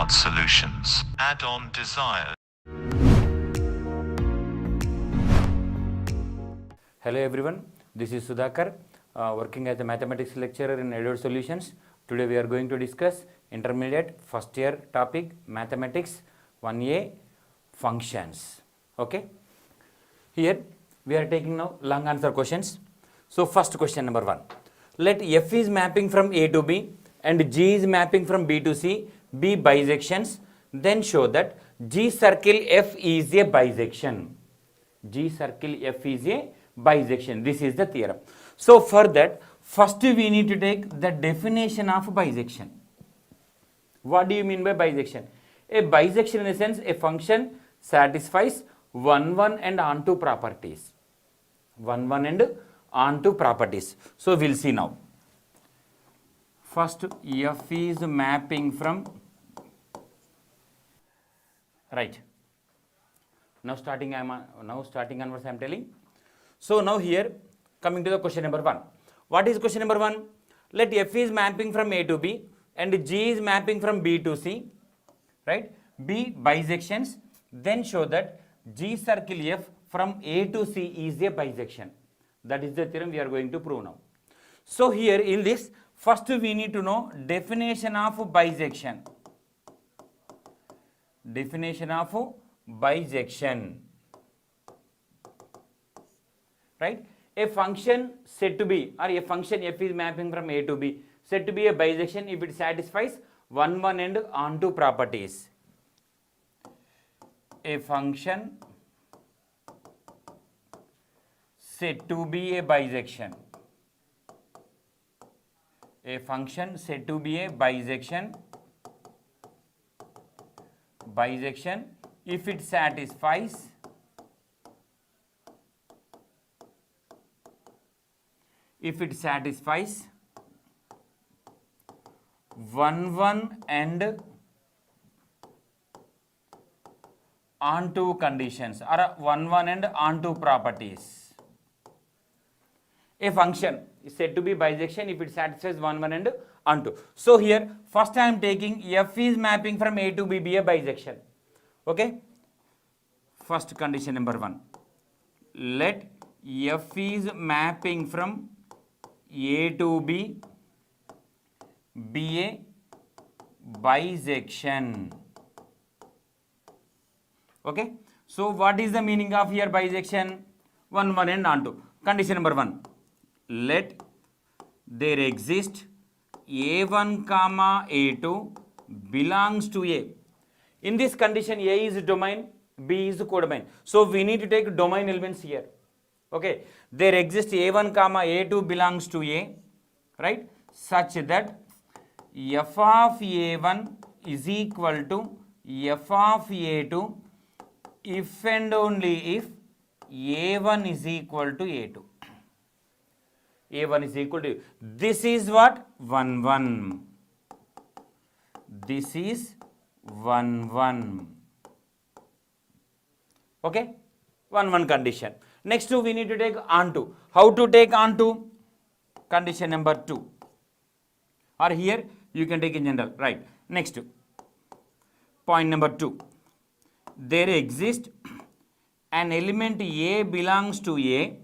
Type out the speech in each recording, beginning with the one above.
Smart Solutions. Add-on Desire. Hello everyone, this is Sudhakar, working as a mathematics lecturer in Edward Solutions. Today we are going to discuss intermediate first year topic mathematics 1A functions. Okay, here we are taking now long answer questions. So first question number 1, let F is mapping from A to B and G is mapping from B to C be bisections, then show that G circle F is a bisection. G circle F is a bisection. This is the theorem. So for that, first we need to take the definition of bisection. What do you mean by bisection? A bisection in the sense a function satisfies one and onto properties. One and onto properties. So we'll see now. First, F is mapping from, right. Now starting onwards I am telling. So now here coming to the question number 1. What is question number 1? Let F is mapping from A to B and G is mapping from B to C, right? Be bisections, then show that G circle F from A to C is a bisection. That is the theorem we are going to prove now. So here in this, first we need to know definition of bisection. Definition of bisection, right? A function said to be, or a function F is mapping from A to B said to be a bisection if it satisfies one and onto properties. A function said to be a bisection. A function said to be a bisection if it satisfies one and onto conditions or one and onto properties. A function is said to be bisection if it satisfies one and onto. So here first I am taking F is mapping from A to B be a bisection. Okay, first condition number 1, let F is mapping from A to B be a bisection. Okay, so what is the meaning of here bisection? One and onto. Condition number 1, let there exist A1 comma A2 belongs to A. In this condition, A is domain, B is codomain. So we need to take domain elements here. Okay, there exists A1 comma A2 belongs to A, right? Such that F of A1 is equal to F of A2 if and only if A1 is equal to A2. A1 is equal to, this is what? 1. This is 1. Okay, 1 condition. Next we need to take onto. How to take onto? Condition number 2. Or here you can take in general, right? Next, point number 2. There exists an element A belongs to A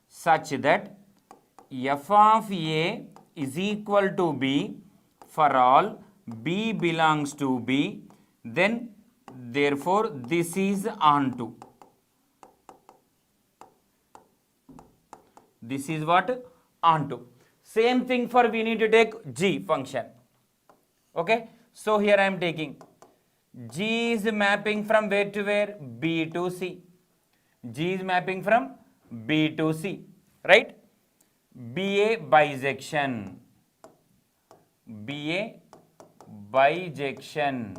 such that F of A is equal to B for all B belongs to B, then therefore this is onto. This is what? Onto. Same thing for we need to take G function. Okay, so here I am taking G is mapping from where to where? B to C. G is mapping from B to C, right? Be a bisection. Be a bisection.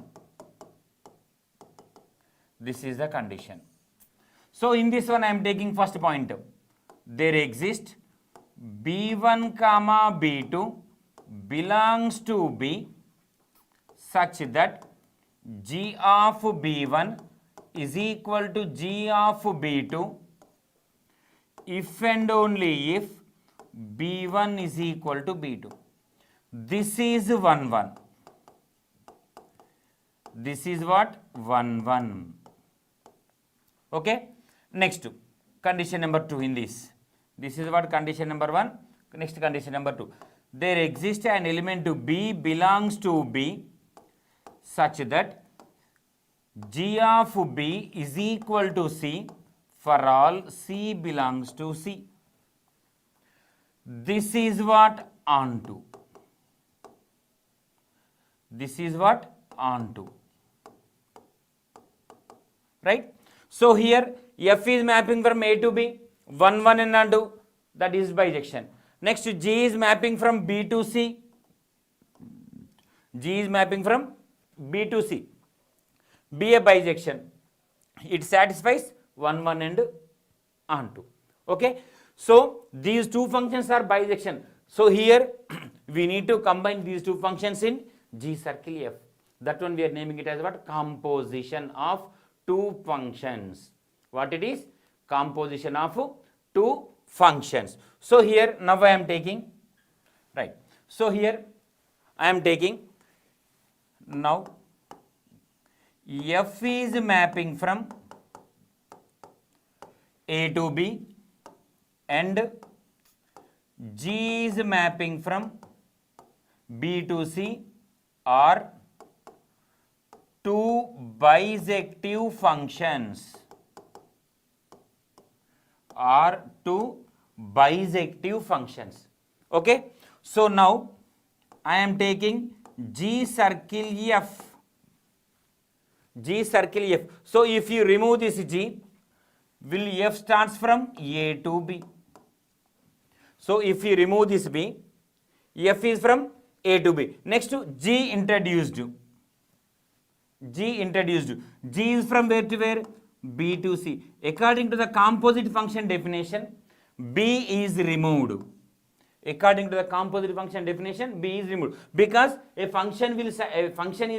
This is the condition. So in this one I am taking first point. There exists B1 comma B2 belongs to B such that G of B1 is equal to G of B2 if and only if B1 is equal to B2. This is 1. this is what 1 1. Okay, next condition number 2 in this. This is what condition number 1. Next condition number 2. There exists an element to B belongs to B such that G of B is equal to C for all C belongs to C. This is what onto. This is what onto. Right? So here F is mapping from A to B, 1 1 and onto, that is bijection. Next G is mapping from B to C. G is mapping from B to C. Be a bijection. It satisfies 1 1 and onto. Okay. So these two functions are bijection. So here we need to combine these two functions in G circle F. That one we are naming it as what? Composition of two functions. What it is? Composition of two functions. So here now I am taking, right. So here I am taking now F is mapping from A to B and G is mapping from B to C are two bijective functions. Are two bijective functions. Okay. So now I am taking G circle F. G circle F. So if you remove this G, will F starts from A to B. So if you remove this B, F is from A to B. Next G introduced. G introduced. G is from where to where? B to C. According to the composite function definition, B is removed. According to the composite function definition, B is removed because a function is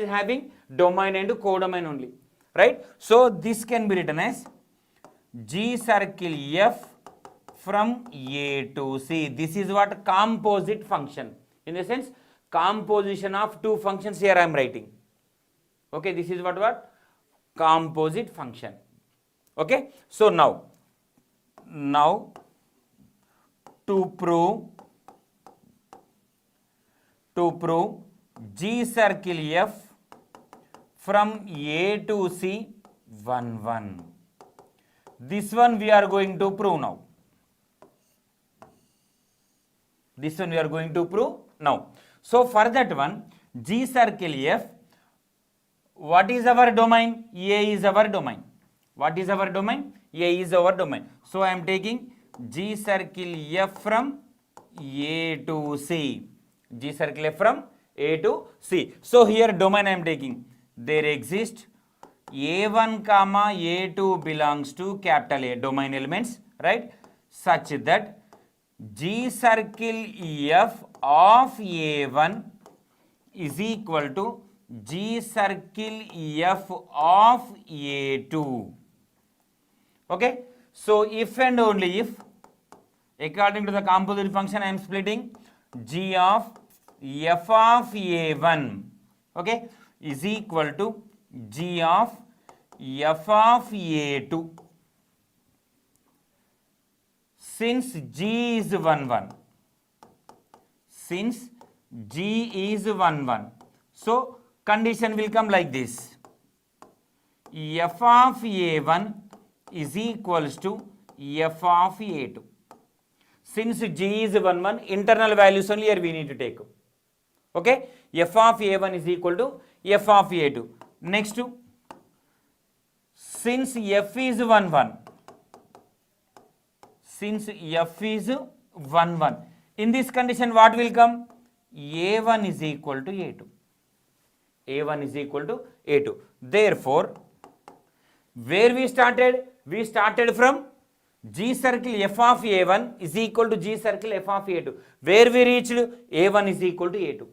having domain and codomain only, right? So this can be written as G circle F from A to C. This is what composite function. In the sense, composition of two functions here I am writing. Okay, this is what? Composite function. Okay, so now to prove G circle F from A to C 1 1. This one we are going to prove now. This one we are going to prove now. So for that one, G circle F, what is our domain? A is our domain. What is our domain? A is our domain. So I am taking G circle F from A to C. G circle F from A to C. So here domain I am taking. There exists A1 comma A2 belongs to capital A, domain elements, right? Such that G circle F of A1 is equal to G circle F of A2. Okay, so if and only if, according to the composite function I am splitting G of F of A1, okay, is equal to G of F of A2. Since G is 1 1, since G is 1 1, so condition will come like this: F of A1 is equals to F of A2. Since G is 1 1, internal values only here we need to take. Okay, F of A1 is equal to F of A2. Next, since F is 1 1, since F is 1 1, in this condition what will come? A1 is equal to A2. A1 is equal to A2. Therefore, where we started? We started from G circle F of A1 is equal to G circle F of A2. Where we reached? A1 is equal to A2.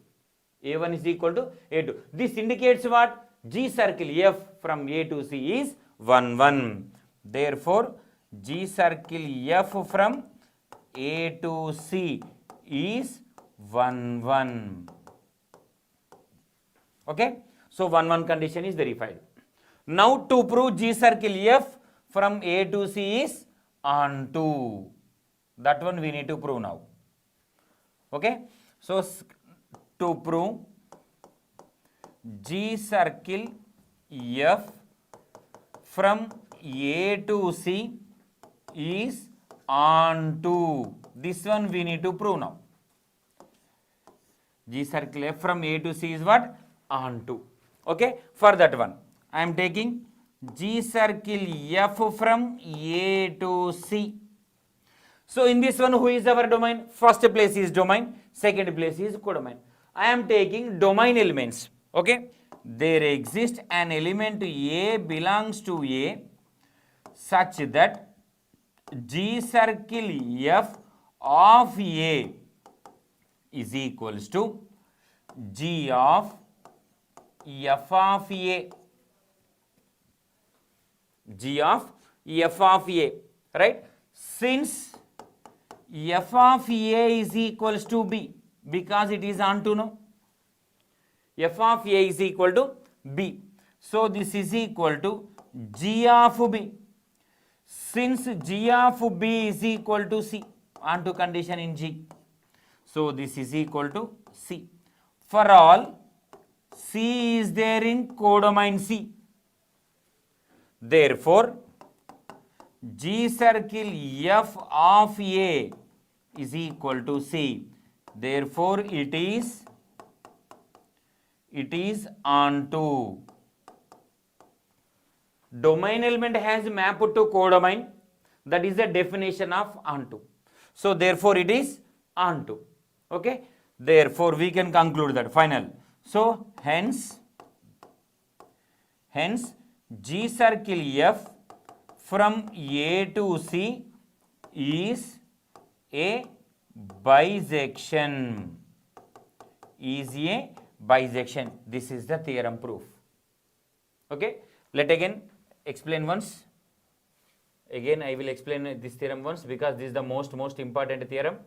A1 is equal to A2. This indicates what? G circle F from A to C is 1 1. Therefore, G circle F from A to C is 1 1. Okay. So 1 1 condition is verified. Now to prove G circle F from A to C is onto. That one we need to prove now. Okay. So to prove G circle F from A to C is onto. This one we need to prove now. G circle F from A to C is what? Onto. Okay. For that one, I am taking G circle F from A to C. So in this one, who is our domain? First place is domain, second place is codomain. I am taking domain elements. Okay. There exists an element A belongs to A such that G circle F of A is equals to G of F of A. G of F of A, right? Since F of A is equals to B, because it is onto, no? F of A is equal to B. So this is equal to G of B. Since G of B is equal to C, onto condition in G. So this is equal to C. For all C is there in codomain C. Therefore, G circle F of A is equal to C. Therefore, it is onto. Domain element has mapped to codomain. That is the definition of onto. So therefore, it is onto. Okay. Therefore, we can conclude that final. So hence G circle F from A to C is a bisection. Is a bisection. This is the theorem proof. Okay. Let again explain once. Again I will explain this theorem once, because this is the most important theorem.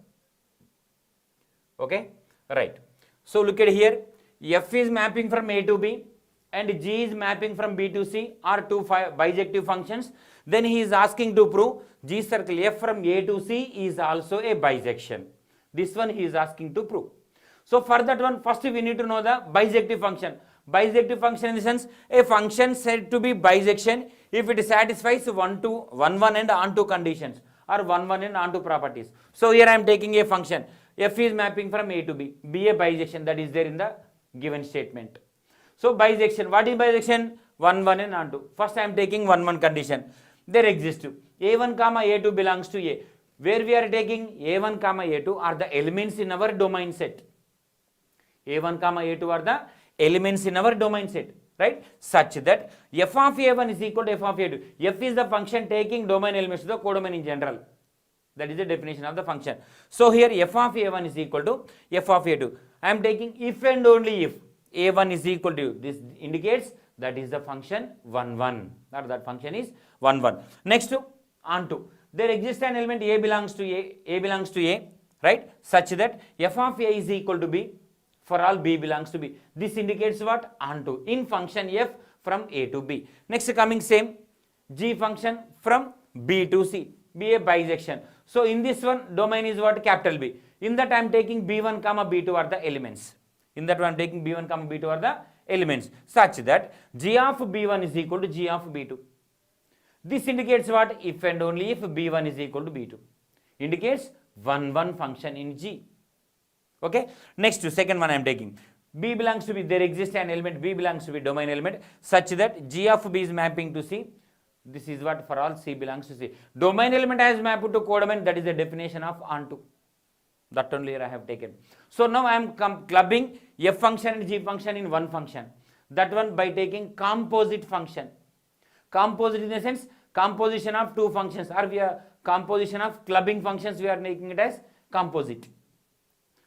Okay. Right. So look at here. F is mapping from A to B and G is mapping from B to C are two bijective functions. Then he is asking to prove G circle F from A to C is also a bisection. This one he is asking to prove. So for that one, first we need to know the bijective function. Bijective function in the sense, a function said to be bisection if it satisfies 1 1 and onto conditions, or 1 1 and onto properties. So here I am taking a function. F is mapping from A to B. Be a bisection, that is there in the given statement. So bisection, what is bisection? 1 1 and onto. First I am taking 1 1 condition. There exists A1 comma A2 belongs to A. Where we are taking A1 comma A2 are the elements in our domain set. A1 comma A2 are the elements in our domain set, right? Such that F of A1 is equal to F of A2. F is the function taking domain elements to the codomain in general. That is the definition of the function. So here F of A1 is equal to F of A2. I am taking if and only if A1 is equal to, this indicates that is the function 1 1, or that function is 1 1. Next onto, there exists an element A belongs to A, right? Such that F of A is equal to B for all B belongs to B. This indicates what? Onto, in function F from A to B. Next coming same G function from B to C, be a bisection. So in this one, domain is what? Capital B. In that I am taking B1 comma B2 are the elements. In that one I am taking B1 comma B2 are the elements, such that G of B1 is equal to G of B2. This indicates what? If and only if B1 is equal to B2. Indicates 1 1 function in G. Okay. Next second one I am taking. B belongs to B. There exists an element B belongs to B, domain element, such that G of B is mapping to C. This is what? For all C belongs to C. Domain element has mapped to codomain. That is the definition of onto. That only here I have taken. So now I am clubbing F function and G function in one function. That one by taking composite function. Composite in the sense, composition of two functions, or we are composition of clubbing functions, we are making it as composite.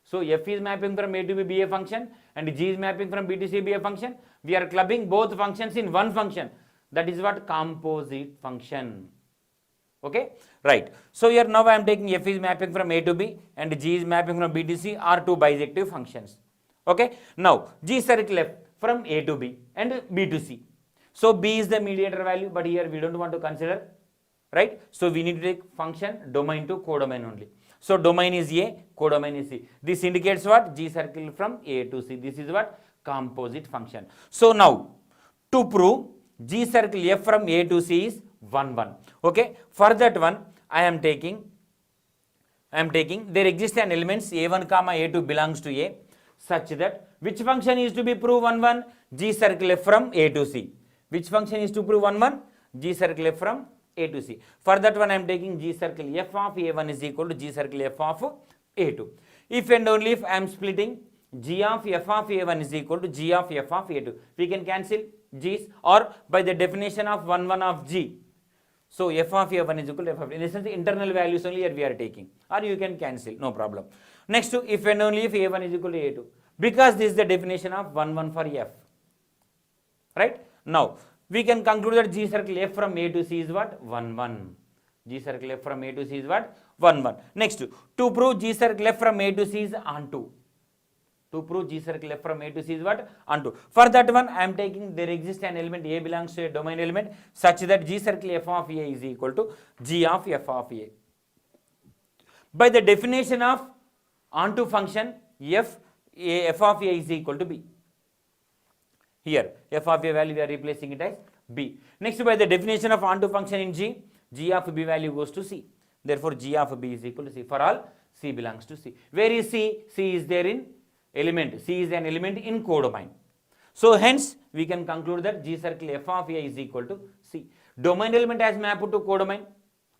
So F is mapping from A to B, be a function, and G is mapping from B to C, be a function. We are clubbing both functions in one function. That is what? Composite function. Okay, right. So here now I am taking F is mapping from A to B and G is mapping from B to C are two bijective functions. Okay. Now G circle F from A to B and B to C. So B is the mediator value, but here we don't want to consider, right? So we need to take function domain to codomain only. So domain is A, codomain is C. This indicates what? G circle from A to C. This is what? Composite function. So now to prove G circle F from A to C is 1, 1. Okay. For that one, I am taking there exists an elements A1 comma A2 belongs to A such that which function is to be proved 1, 1? G circle F from A to C. Which function is to prove 1, 1? G circle F from A to C. For that one I am taking G circle F of A1 is equal to G circle F of A2. If and only if I am splitting G of F of A1 is equal to G of F of A2. We can cancel G's, or by the definition of 1, 1 of G. So F of A1 is equal to F of A2. In this sense, the internal values only here we are taking, or you can cancel, no problem. Next to if and only if A1 is equal to A2. Because this is the definition of 1, 1 for F. Right? Now, we can conclude that G circle F from A to C is what? 1, 1. G circle F from A to C is what? 1, 1. Next, to prove G circle F from A to C is onto. To prove G circle F from A to C is what? Onto. For that one, I am taking there exists an element A belongs to a domain element such that G circle F of A is equal to G of F of A. By the definition of onto function, F of A is equal to B. Here, F of A value we are replacing it as B. Next, by the definition of onto function in G, G of B value goes to C. Therefore, G of B is equal to C. For all C belongs to C. Where is C? C is there in element. C is an element in codomain. So hence we can conclude that G circle F of A is equal to C. Domain element has mapped to codomain,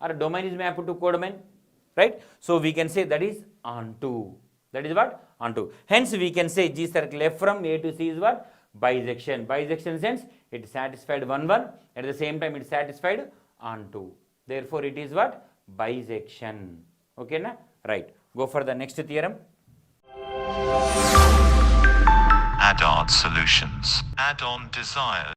or domain is mapped to codomain, right? So we can say that is onto. That is what? Onto. Hence we can say G circle F from A to C is what? Bisection. Bisection sense it satisfied 1, 1. At the same time it satisfied onto. Therefore it is what? Bisection. Okay na? Right. Go for the next theorem. Add-on solutions. Add-on desired.